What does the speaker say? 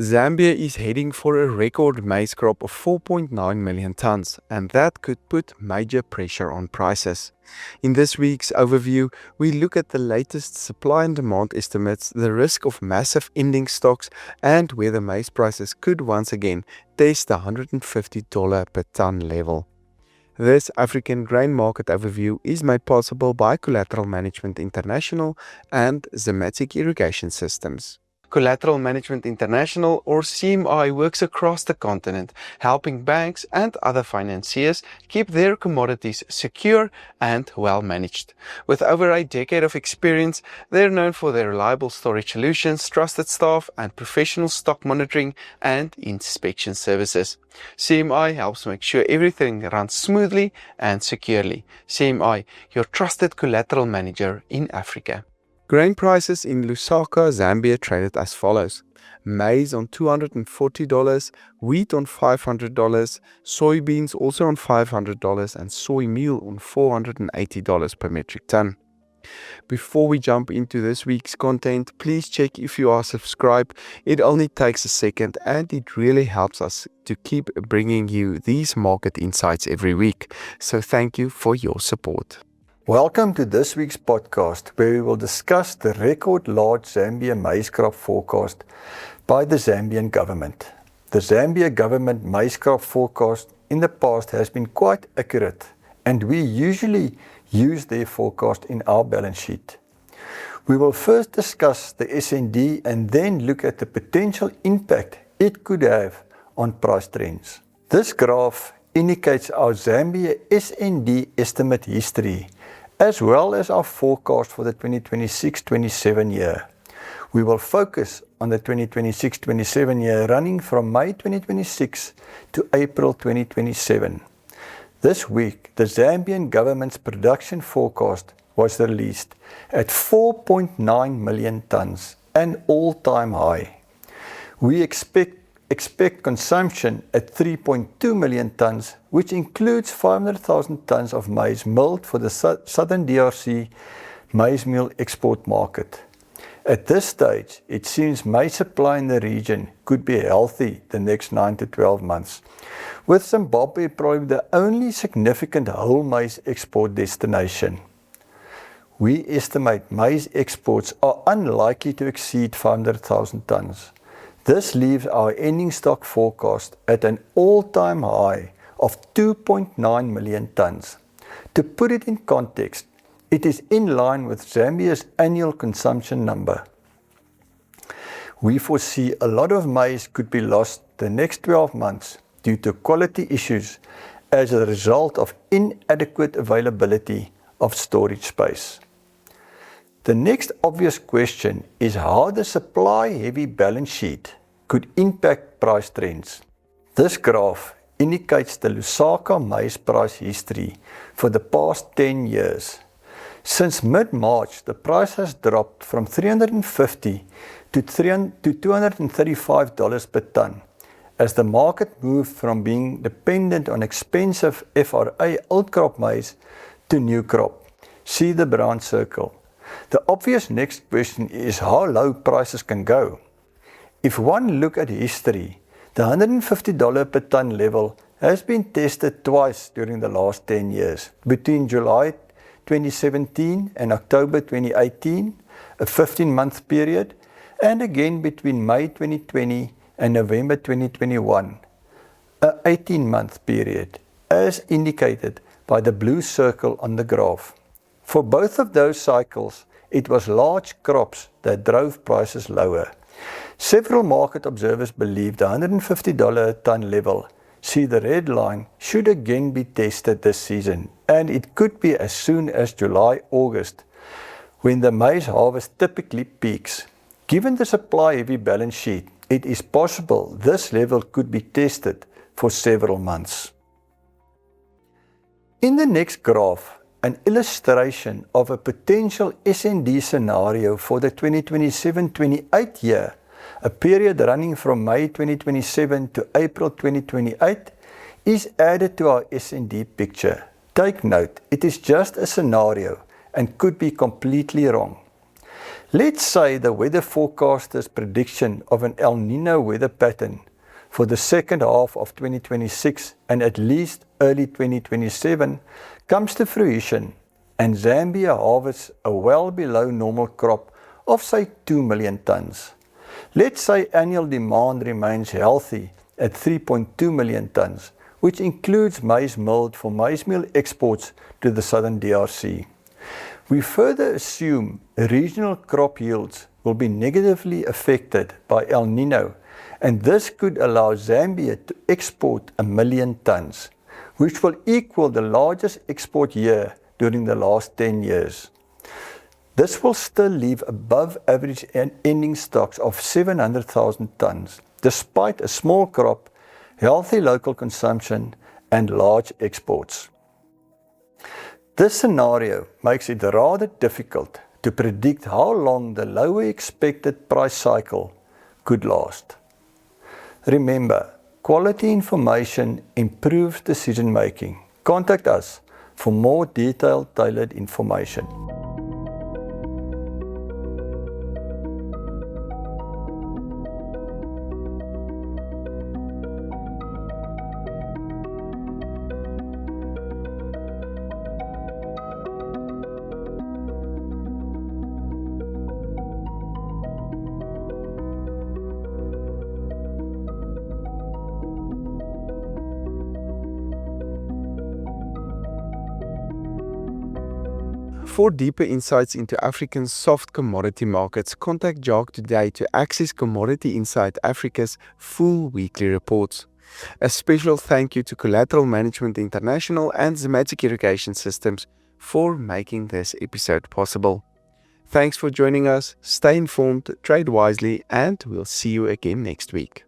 Zambia is heading for a record maize crop of 4.9 million tons, and that could put major pressure on prices. In this week's overview, we look at the latest supply and demand estimates, the risk of massive ending stocks, and whether maize prices could once again test the $150 per ton level. This African grain market overview is made possible by Collateral Management International and Zematic Irrigation Systems. Collateral Management International, or CMI, works across the continent, helping banks and other financiers keep their commodities secure and well managed. With over a decade of experience, they're known for their reliable storage solutions, trusted staff, and professional stock monitoring and inspection services. CMI helps make sure everything runs smoothly and securely. CMI, your trusted collateral manager in Africa. Grain prices in Lusaka, Zambia traded as follows. Maize on $240, wheat on $500, soybeans also on $500, and soy meal on $480 per metric ton. Before we jump into this week's content, please check if you are subscribed. It only takes a second and it really helps us to keep bringing you these market insights every week. So thank you for your support. Welcome to this week's podcast, where we will discuss the record large Zambia maize crop forecast by the Zambian government. The Zambia government maize crop forecast in the past has been quite accurate, and we usually use their forecast in our balance sheet. We will first discuss the SND and then look at the potential impact it could have on price trends. This graph indicates our Zambia SND estimate history, as well as our forecast for the 2026-27 year. We will focus on the 2026-27 year running from May 2026 to April 2027. This week, the Zambian government's production forecast was released at 4.9 million tons, an all-time high. We expect consumption at 3.2 million tons, which includes 500,000 tons of maize milled for the southern DRC maize meal export market. At this stage, it seems maize supply in the region could be healthy the next 9 to 12 months, with Zimbabwe probably the only significant whole maize export destination. We estimate maize exports are unlikely to exceed 500,000 tons. This leaves our ending stock forecast at an all-time high of 2.9 million tons. To put it in context, it is in line with Zambia's annual consumption number. We foresee a lot of maize could be lost the next 12 months due to quality issues as a result of inadequate availability of storage space. The next obvious question is how the supply-heavy balance sheet could impact price trends. This graph indicates the Lusaka maize price history for the past 10 years. Since mid-March, the price has dropped from $350 to $235 per ton, as the market moved from being dependent on expensive FRA old crop maize to new crop. See the brown circle. The obvious next question is how low prices can go. If one look at history, the $150 per ton level has been tested twice during the last 10 years, between July 2017 and October 2018, a 15-month period, and again between May 2020 and November 2021, an 18-month period, as indicated by the blue circle on the graph. For both of those cycles, it was large crops that drove prices lower. Several market observers believe the $150 a ton level, see the red line, should again be tested this season, and it could be as soon as July, August, when the maize harvest typically peaks. Given the supply-heavy balance sheet, it is possible this level could be tested for several months. In the next graph, an illustration of a potential SND scenario for the 2027-28 year, a period running from May 2027 to April 2028, is added to our SND picture. Take note, it is just a scenario and could be completely wrong. Let's say the weather forecaster's prediction of an El Nino weather pattern for the second half of 2026 and at least early 2027 comes to fruition, and Zambia harvests a well below normal crop of say 2 million tons. Let's say annual demand remains healthy at 3.2 million tons, which includes maize milled for maize meal exports to the southern DRC. We further assume regional crop yields will be negatively affected by El Nino, and this could allow Zambia to export 1 million tons, which will equal the largest export year during the last 10 years. This will still leave above average ending stocks of 700,000 tons, despite a small crop, healthy local consumption, and large exports. This scenario makes it rather difficult to predict how long the lower expected price cycle could last. Remember, quality information improves decision making. Contact us for more detailed, tailored information. For deeper insights into African soft commodity markets, contact Jacques today to access Commodity Insight Africa's full weekly reports. A special thank you to Collateral Management International and Zematic Irrigation Systems for making this episode possible. Thanks for joining us, stay informed, trade wisely, and we'll see you again next week.